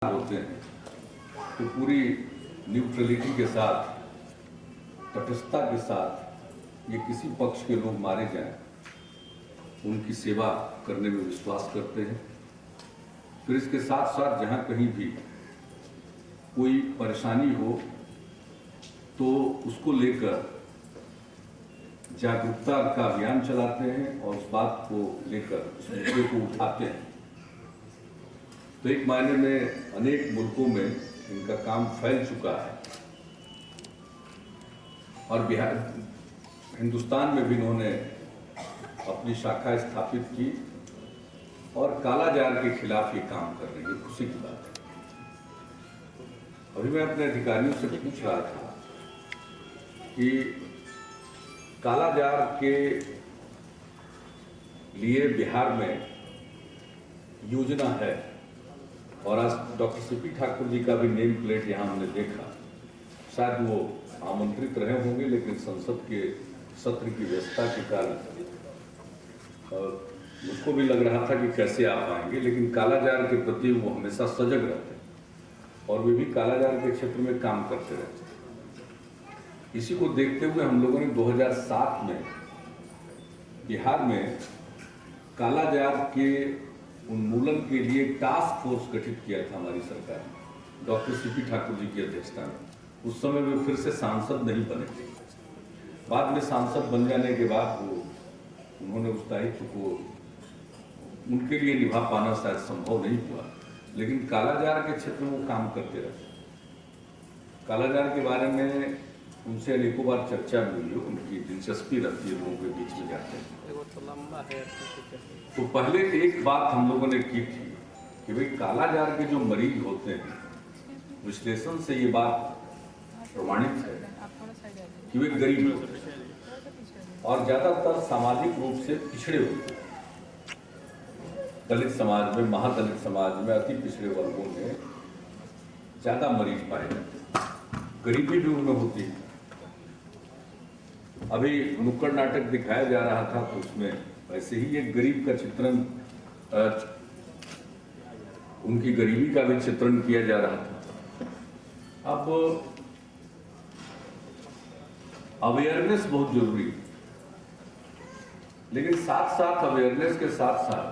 होते हैं तो पूरी न्यूट्रलिटी के साथ, तटस्थता के साथ ये किसी पक्ष के लोग मारे जाएं, उनकी सेवा करने में विश्वास करते हैं। फिर इसके साथ साथ जहां कहीं भी कोई परेशानी हो तो उसको लेकर जागरूकता का अभियान चलाते हैं और उस बात को लेकर उस मुद्दे को उठाते हैं। तो एक मायने में अनेक मुल्कों में इनका काम फैल चुका है और बिहार हिंदुस्तान में भी इन्होंने अपनी शाखा स्थापित की और कालाजार के खिलाफ ये काम कर रही है। खुशी की बात है। अभी मैं अपने अधिकारियों से पूछ रहा था कि कालाजार के लिए बिहार में योजना है और आज डॉक्टर सीपी ठाकुर जी का भी नेम प्लेट यहाँ हमने देखा। शायद वो आमंत्रित रहे होंगे लेकिन संसद के सत्र की व्यवस्था के कारण मुझको भी लग रहा था कि कैसे आ पाएंगे, लेकिन कालाजार के प्रति वो हमेशा सजग रहते हैं और वे भी कालाजार के क्षेत्र में काम करते रहते हैं। इसी को देखते हुए हम लोगों ने 2007 में बिहार में कालाजार के उन्मूलन के लिए टास्क फोर्स गठित किया था हमारी सरकार ने, डॉक्टर सीपी ठाकुर जी की अध्यक्षता में। उस समय वे फिर से सांसद नहीं बने थे। बाद में सांसद बन जाने के बाद उन्होंने उस दायित्व को उनके लिए निभा पाना शायद संभव नहीं हुआ, लेकिन कालाजार के क्षेत्र में वो काम करते रहे। कालाजार के बारे में उनसे अनेकों बार चर्चा भी हुई, उनकी दिलचस्पी रहती है लोगों के बीच में जाते हैं। तो पहले एक बात हम लोगों ने की थी कि भाई कालाजार के जो मरीज होते हैं, विश्लेषण से ये बात प्रमाणित है कि वे गरीब होते हैं और ज्यादातर सामाजिक रूप से पिछड़े होते हैं। दलित समाज में, महादलित समाज में, अति पिछड़े वर्गों में ज्यादा मरीज पाए जाते हैं, गरीबी भी उनमें होती है। अभी नुक्कड़ नाटक दिखाया जा रहा था तो उसमें वैसे ही एक गरीब का चित्रण, उनकी गरीबी का भी चित्रण किया जा रहा था। अब अवेयरनेस बहुत जरूरी है, लेकिन साथ साथ अवेयरनेस के साथ साथ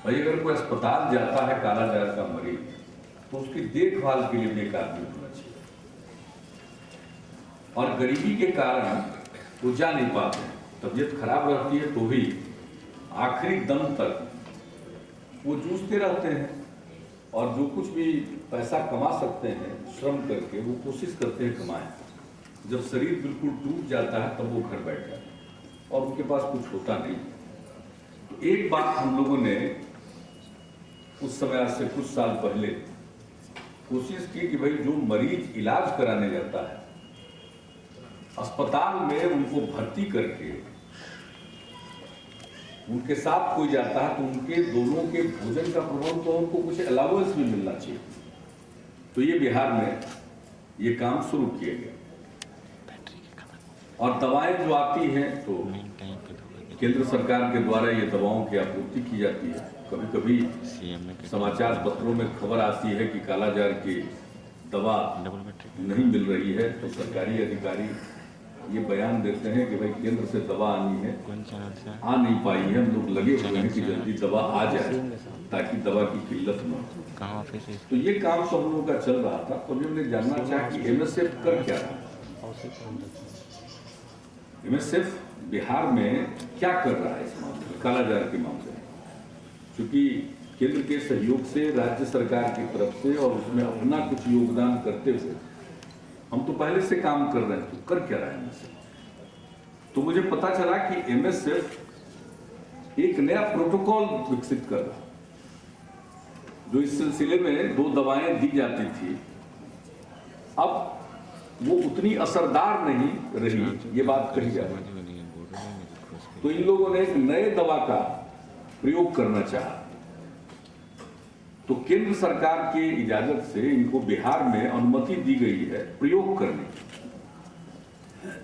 भाई अगर कोई अस्पताल जाता है कालाजार का मरीज तो उसकी देखभाल के लिए भी एक आदमी होना चाहिए। और गरीबी के कारण वो जा नहीं पाते, तबीयत खराब रहती है तो भी आखिरी दम तक वो जूझते रहते हैं और जो कुछ भी पैसा कमा सकते हैं श्रम करके वो कोशिश करते हैं कमाएं। जब शरीर बिल्कुल टूट जाता है तब वो घर बैठ जाते हैं और उनके पास कुछ होता नहीं। तो एक बात हम लोगों ने उस समय आज से कुछ साल पहले कोशिश की कि भाई जो मरीज इलाज कराने जाता है अस्पताल में उनको भर्ती करके उनके साथ कोई जाता है तो उनके दोनों के भोजन का प्रबंध तो उनको कुछ अलाउंस भी मिलना चाहिए। तो ये बिहार में ये काम शुरू किया गया और दवाएं जो आती हैं तो केंद्र सरकार के द्वारा ये दवाओं की आपूर्ति की जाती है। कभी कभी समाचार पत्रों में खबर आती है कि कालाजार की दवा नहीं मिल रही है तो सरकारी अधिकारी ये बयान देते हैं कि भाई केंद्र से दवा आनी है, आ नहीं पाई है, हम लोग लगे हुए हैं कि जल्दी दवा आ जाए ताकि दवा की किल्लत न हो। तो ये काम सब लोगों का चल रहा था। तो हमने जानना चाहा कि एमएसएफ कर क्या रहा है, एमएसएफ बिहार में क्या कर रहा है इस मामले कालाजार के मामले में। क्योंकि केंद्र के सहयोग से, राज्य सरकार की तरफ से और उसमें अपना कुछ योगदान करते हुए हम तो पहले से काम कर रहे हैं। तो कर क्या रहा है एमएसएफ? तो मुझे पता चला कि एमएसएफ एक नया प्रोटोकॉल विकसित कर रहा है। जो इस सिलसिले में 2 दवाएं दी जाती थी, अब वो उतनी असरदार नहीं रही, ये बात कही जा रही है। तो इन लोगों ने एक नए दवा का प्रयोग करना चाहा। तो केंद्र सरकार के इजाजत से इनको बिहार में अनुमति दी गई है प्रयोग करने की।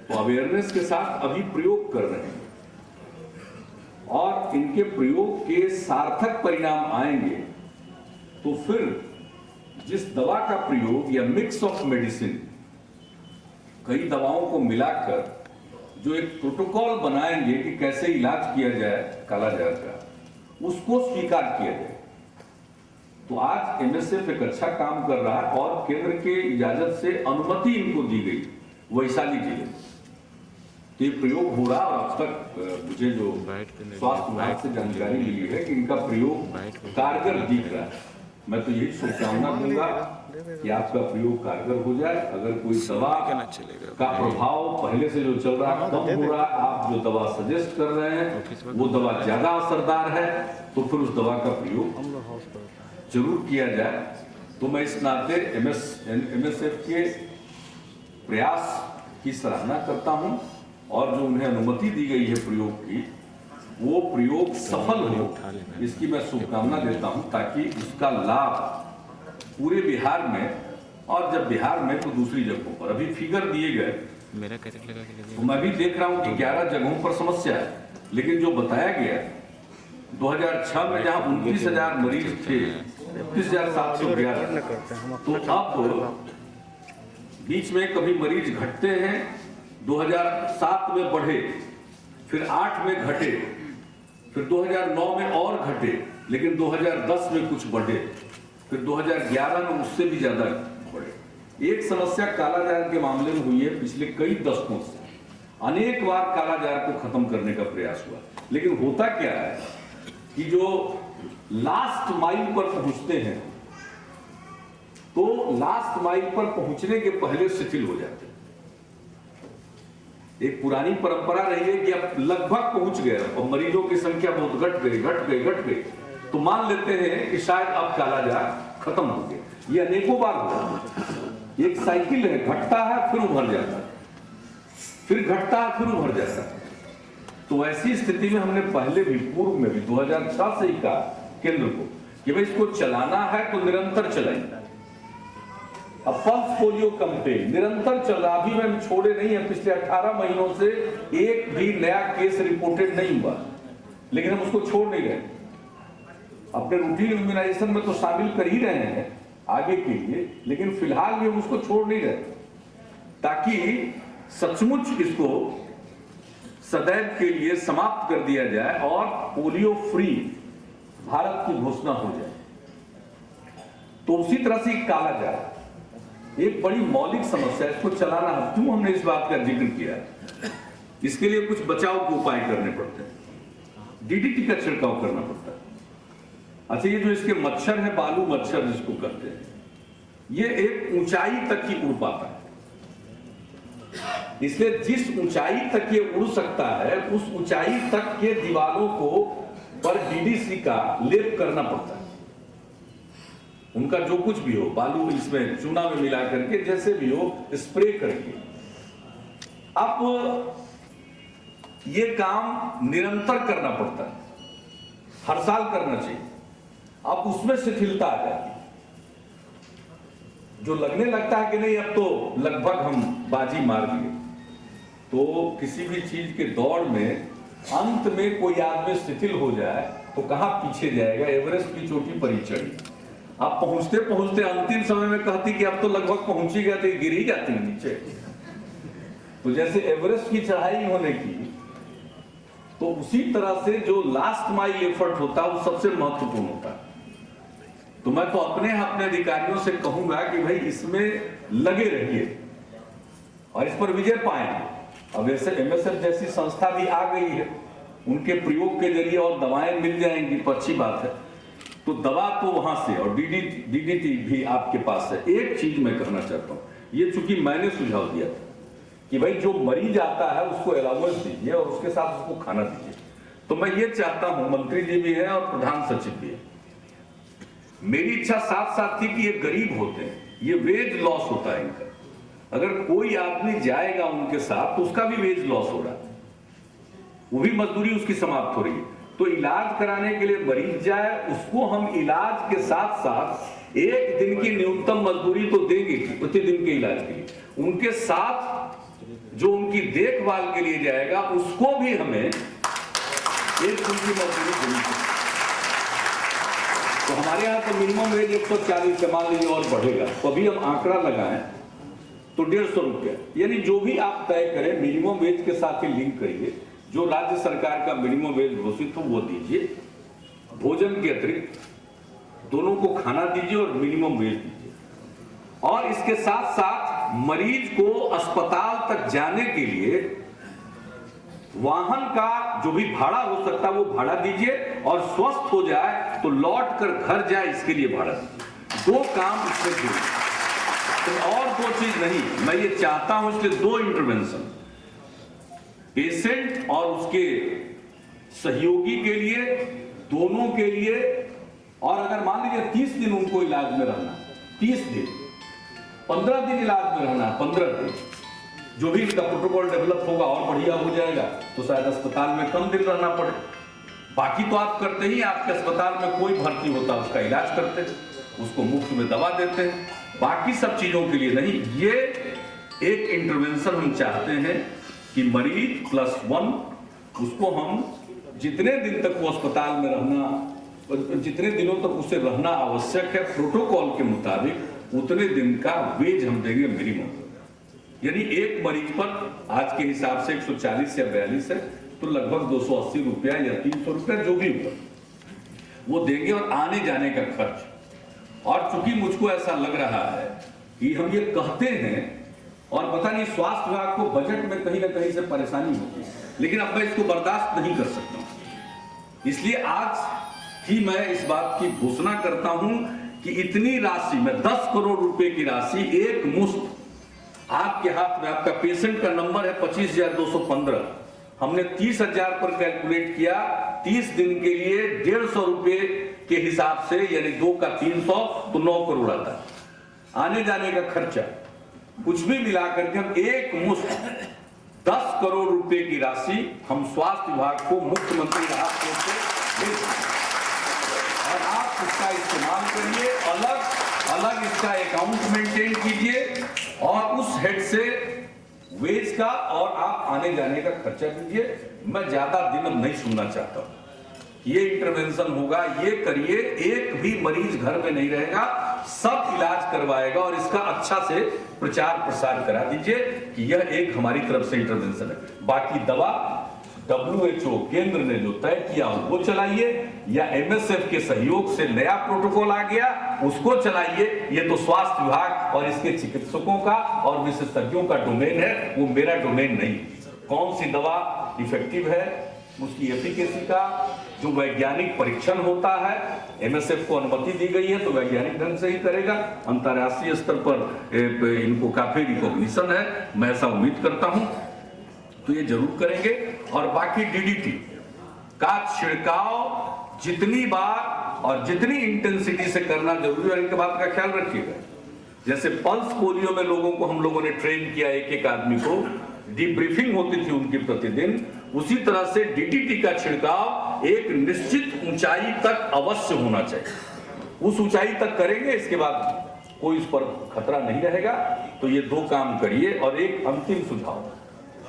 तो अवेयरनेस के साथ अभी प्रयोग कर रहे हैं और इनके प्रयोग के सार्थक परिणाम आएंगे तो फिर जिस दवा का प्रयोग या मिक्स ऑफ मेडिसिन, कई दवाओं को मिलाकर जो एक प्रोटोकॉल बनाएंगे कि कैसे इलाज किया जाए कालाजार का, उसको स्वीकार किया जाए। तो आज एमएसएफ एक अच्छा काम कर रहा है और केंद्र के इजाजत से अनुमति इनको दी गई वैशाली जिले में। तो ये प्रयोग हो रहा, और अब तक मुझे जो स्वास्थ्य विभाग से जानकारी मिली है कि इनका प्रयोग कारगर दिख रहा है। मैं तो यही शुभकामना दूंगा कि आपका प्रयोग कारगर हो जाए। अगर कोई दवा का प्रभाव पहले से जो चल रहा है कम हो रहा है, आप जो दवा सजेस्ट कर रहे हैं वो दवा ज्यादा असरदार है, तो फिर उस दवा का प्रयोग जरूर किया जाए। तो मैं इस नाते एमएसएफ के प्रयास की सराहना करता हूं, और जो उन्हें अनुमति दी गई है प्रयोग की, वो प्रयोग सफल हो, इसकी मैं शुभकामना देता हूं, ताकि उसका लाभ पूरे बिहार में, और जब बिहार में तो दूसरी जगहों पर। अभी फिगर दिए गए, तो मैं भी देख रहा हूं कि 11 जगहों पर समस्या है, लेकिन जो बताया गया 2006 में जहां 29,000 मरीज थे, 29,711, तो अब बीच में कभी मरीज घटते हैं, 2007 में बढ़े, फिर 8 में घटे, फिर 2009 में और घटे, लेकिन 2010 में कुछ बढ़े, फिर 2011 में उससे भी ज्यादा बढ़े। एक समस्या कालाजार के मामले में हुई है पिछले कई दशकों से। अनेक बार कालाजार को खत्म करने का प्रयास हुआ, लेकिन होता क्या है कि जो लास्ट माइल पर पहुंचते हैं, तो लास्ट माइल पर पहुंचने के पहले शिथिल हो जाते हैं। एक पुरानी परंपरा रही है कि अब लगभग पहुंच गए और मरीजों की संख्या बहुत घट गई, तो मान लेते हैं कि शायद अब कालाजार खत्म हो गया। ये अनेकों बार हुआ। एक साइकिल है, घटता है फिर उभर जाता है, फिर घटता है फिर उभर जाता है। तो ऐसी स्थिति में हमने पहले भी, पूर्व में भी 2006 से ही कहा केंद्र को कि भाई इसको चलाना है तो निरंतर चलाइए। अब पल्स पोलियो कैंपेन निरंतर चल रहा, अभी मैं छोड़े नहीं है। पिछले 18 महीनों से एक भी नया केस रिपोर्टेड नहीं हुआ, लेकिन हम उसको छोड़ नहीं रहे। अपने रूटीन इम्यूनाइजेशन में तो शामिल कर ही रहे हैं आगे के लिए, लेकिन फिलहाल भी हम उसको छोड़ नहीं रहे, ताकि सचमुच इसको सदैव के लिए समाप्त कर दिया जाए और पोलियो फ्री भारत की घोषणा हो जाए। तो उसी तरह से कालाजार एक बड़ी मौलिक समस्या, इसको चलाना है। क्यों हमने इस बात का जिक्र किया? इसके लिए कुछ बचाव के उपाय करने पड़ते हैं। डीडीटी का छिड़काव करना पड़ता है। अच्छा, ये जो इसके मच्छर है, बालू मच्छर जिसको कहते हैं, ये एक ऊंचाई तक ही उड़ पाता है। इसलिए जिस ऊंचाई तक ये उड़ सकता है, उस ऊंचाई तक के दीवारों को पर डीडीसी का लेप करना पड़ता है। उनका जो कुछ भी हो, बालू इसमें चूना में मिला करके, जैसे भी हो, स्प्रे करके। अब ये काम निरंतर करना पड़ता है, हर साल करना चाहिए। अब उसमें शिथिलता आ जाती है। जो लगने लगता है कि नहीं अब तो लगभग हम बाजी मार लिए, तो किसी भी चीज के दौड़ में अंत में कोई आदमी शिथिल हो जाए तो कहां पीछे जाएगा? एवरेस्ट की चोटी पर ही चढ़ी। आप पहुंचते पहुंचते अंतिम समय में कहती कि अब तो लगभग पहुंच ही गया, तो गिर ही जाती है नीचे। तो जैसे एवरेस्ट की चढ़ाई होने की, तो उसी तरह से जो लास्ट माइल एफर्ट होता है वो सबसे महत्वपूर्ण होता है। तो मैं तो अपने अधिकारियों से कहूंगा कि भाई इसमें लगे रहिए और इस पर विजय पाएंगे। अब ऐसे एमएसएफ जैसी संस्था भी आ गई है, उनके प्रयोग के जरिए और दवाएं मिल जाएंगी तो अच्छी बात है। तो दवा तो वहां से, और डीडीटी भी आपके पास है। एक चीज मैं कहना चाहता हूं, ये चूंकि मैंने सुझाव दिया था कि भाई जो मरीज आता है उसको अलाउंस दीजिए और उसके साथ उसको खाना दीजिए, तो मैं ये चाहता हूं, मंत्री जी भी है और प्रधान सचिव भी है, मेरी इच्छा साथ साथ थी कि ये गरीब होते हैं, ये वेज लॉस होता है इनका। अगर कोई आदमी जाएगा उनके साथ तो उसका भी वेज लॉस हो रहा है, वो भी मजदूरी उसकी समाप्त हो रही है। तो इलाज कराने के लिए मरीज जाए, उसको हम इलाज के साथ साथ एक दिन की न्यूनतम मजदूरी तो देंगे प्रतिदिन के इलाज के लिए, उनके साथ जो उनकी देखभाल के लिए जाएगा उसको भी हमें एक दिन की मजदूरी देनी चाहिए। तो हमारे यहाँ तो मिनिमम वेज 140 से मान लीजिए और बढ़ेगा, तो अभी हम आंकड़ा लगाएं तो 150 रुपया, यानी जो भी आप तय करें मिनिमम वेज के साथ ही लिंक करिए। जो राज्य सरकार का मिनिमम वेज घोषित हो वो दीजिए, भोजन के अतिरिक्त दोनों को खाना दीजिए और मिनिमम वेज दीजिए। और इसके साथ साथ मरीज को अस्पताल तक जाने के लिए वाहन का जो भी भाड़ा हो सकता है वो भाड़ा दीजिए, और स्वस्थ हो जाए तो लौट कर घर जाए इसके लिए भाड़ा दीजिए। 2 काम इसमें जुड़े, तो और 2 चीज नहीं। मैं ये चाहता हूं इसलिए 2 इंटरवेंशन, पेशेंट और उसके सहयोगी के लिए, दोनों के लिए। और अगर मान लीजिए 30 दिन उनको इलाज में रहना, 30 दिन, 15 दिन इलाज में रहना, 15 दिन, जो भी इनका प्रोटोकॉल डेवलप होगा और बढ़िया हो जाएगा तो शायद अस्पताल में कम दिन रहना पड़े। बाकी तो आप करते ही, आपके अस्पताल में कोई भर्ती होता उसका इलाज करते हैं, उसको मुफ्त में दवा देते हैं, बाकी सब चीजों के लिए नहीं। ये एक इंटरवेंशन हम चाहते हैं कि मरीज +1 उसको हम जितने दिन तक वो अस्पताल में रहना, जितने दिनों तक उसे रहना आवश्यक है प्रोटोकॉल के मुताबिक, उतने दिन का वेज हम देंगे मिनिमम। यानी एक मरीज पर आज के हिसाब से 140 या 42 है, तो लगभग 280 रुपया या 300 रुपया जो भी होगा वो देंगे, और आने जाने का खर्च। और चूंकि मुझको ऐसा लग रहा है कि हम ये कहते हैं और पता नहीं स्वास्थ्य विभाग को बजट में कहीं ना कहीं से परेशानी होती है, लेकिन अब मैं इसको बर्दाश्त नहीं कर सकता। इसलिए आज ही मैं इस बात की घोषणा करता हूं कि इतनी राशि में 10 करोड़ रुपए की राशि एक मुश्त आपके हाथ में, आपका पेशेंट का नंबर है 25,215, हमने 30,000 पर कैलकुलेट किया, 30 दिन के लिए 150 रुपए के हिसाब से, यानी 2 का 300 तो 9 करोड़ आता है। आने जाने का खर्चा कुछ भी मिलाकर के हम एक मुश्त 10 करोड़ रुपए की राशि हम स्वास्थ्य विभाग को मुख्यमंत्री राहत कोष से दे, और आप उसका इस्तेमाल करिए, अलग इसका अकाउंट मेंटेन कीजिए, और उस हेड से वेज का और आप आने जाने का खर्चा दीजिए। मैं ज्यादा दिन अब नहीं सुनना चाहता हूं। ये इंटरवेंशन होगा, ये करिए, एक भी मरीज घर में नहीं रहेगा, सब इलाज करवाएगा, और इसका अच्छा से प्रचार प्रसार करा दीजिए कि यह एक हमारी तरफ से इंटरवेंशन है। बाकी दवा WHO केंद्र ने जो तय किया वो चलाइए, या MSF के सहयोग से नया प्रोटोकॉल आ गया उसको चलाइए। ये तो स्वास्थ्य विभाग और इसके चिकित्सकों का और विशेषज्ञों का डोमेन है, वो मेरा डोमेन नहीं। कौन सी दवा इफेक्टिव है, उसकी एफिकेसी का जो वैज्ञानिक परीक्षण होता है, MSF को अनुमति दी गई है तो वैज्ञानिक ढंग से ही करेगा। अंतर्राष्ट्रीय स्तर पर इनको काफी रिकॉग्निशन है, मैं ऐसा उम्मीद करता हूं, तो ये जरूर करेंगे। और बाकी DDT का छिड़काव जितनी बार और जितनी इंटेंसिटी से करना जरूरी है, इनके बात का ख्याल रखिएगा। जैसे पल्स पोलियो में लोगों को हम लोगों ने ट्रेन किया, एक आदमी को डीब्रीफिंग होती थी उनकी प्रतिदिन, उसी तरह से DDT का छिड़काव एक निश्चित ऊंचाई तक अवश्य होना चाहिए। उस ऊंचाई तक करेंगे, इसके बाद कोई इस पर खतरा नहीं रहेगा। तो ये 2 काम करिए। और एक अंतिम सुझाव,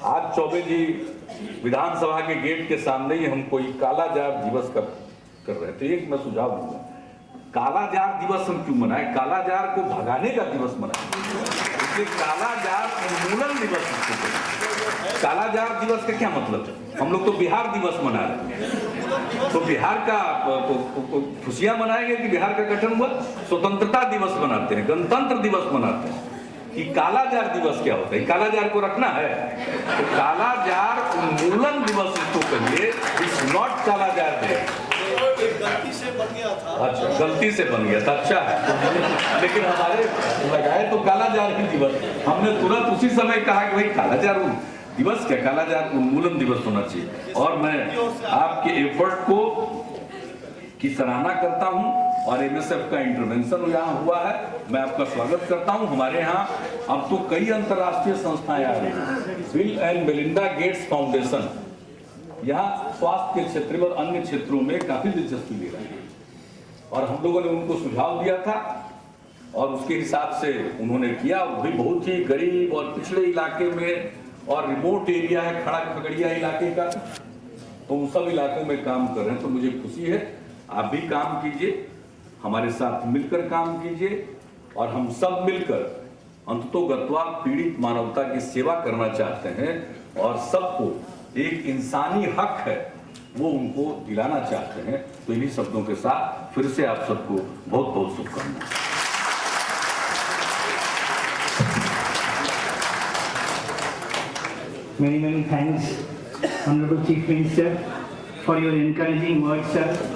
आज चौबे जी विधानसभा के गेट के सामने ही हम कोई कालाजार दिवस का कर रहे थे। एक मैं सुझाव दूंगा, कालाजार दिवस हम क्यों मनाएं? कालाजार को भगाने का दिवस मनाएं, इसलिए कालाजार उन्मूलन दिवस। कालाजार दिवस का क्या मतलब है? हम लोग तो बिहार दिवस मना रहे हैं, तो बिहार का खुशियां मनाएंगे कि बिहार का गठन हुआ? स्वतंत्रता दिवस मनाते हैं, गणतंत्र दिवस मनाते हैं। कि कालाजार दिवस क्या होता है? कालाजार को रखना है तो कालाजार उन्मूलन दिवस इसको कहिए, इट्स नॉट कालाजार डे। गलती से बन गया था। अच्छा, गलती से बन गया था, अच्छा है। लेकिन हमारे लगाए तो कालाजार ही दिवस, हमने तुरंत उसी समय कहा कि भाई कालाजार दिवस क्या, कालाजार उन्मूलन दिवस होना चाहिए। और मैं आपके एफर्ट को की सराहना करता हूं, और MSF का इंटरवेंशन यहाँ हुआ है, मैं आपका स्वागत करता हूं। हमारे यहाँ अब तो कई अंतर्राष्ट्रीय संस्थाएं आ रही हैं, bill and Melinda Gates foundation यहाँ स्वास्थ्य के क्षेत्र में और अन्य क्षेत्रों में काफी दिलचस्पी ले रही है, और हम लोगों ने उनको सुझाव दिया था और उसके हिसाब से उन्होंने किया। वही बहुत ही गरीब और पिछड़े इलाके में और रिमोट एरिया है, खड़ा खगड़िया इलाके का, तो उन सब इलाकों में काम कर रहे हैं। तो मुझे खुशी है, आप भी काम कीजिए। हमारे साथ मिलकर काम कीजिए और हम सब मिलकर अंततोगत्वा पीड़ित मानवता की सेवा करना चाहते हैं और सबको एक इंसानी हक है वो उनको दिलाना चाहते हैं। तो इन्हीं शब्दों के साथ फिर से आप सबको बहुत बहुत शुभकामनाएं। Many thanks, Honorable Chief Minister, for your encouraging words, sir.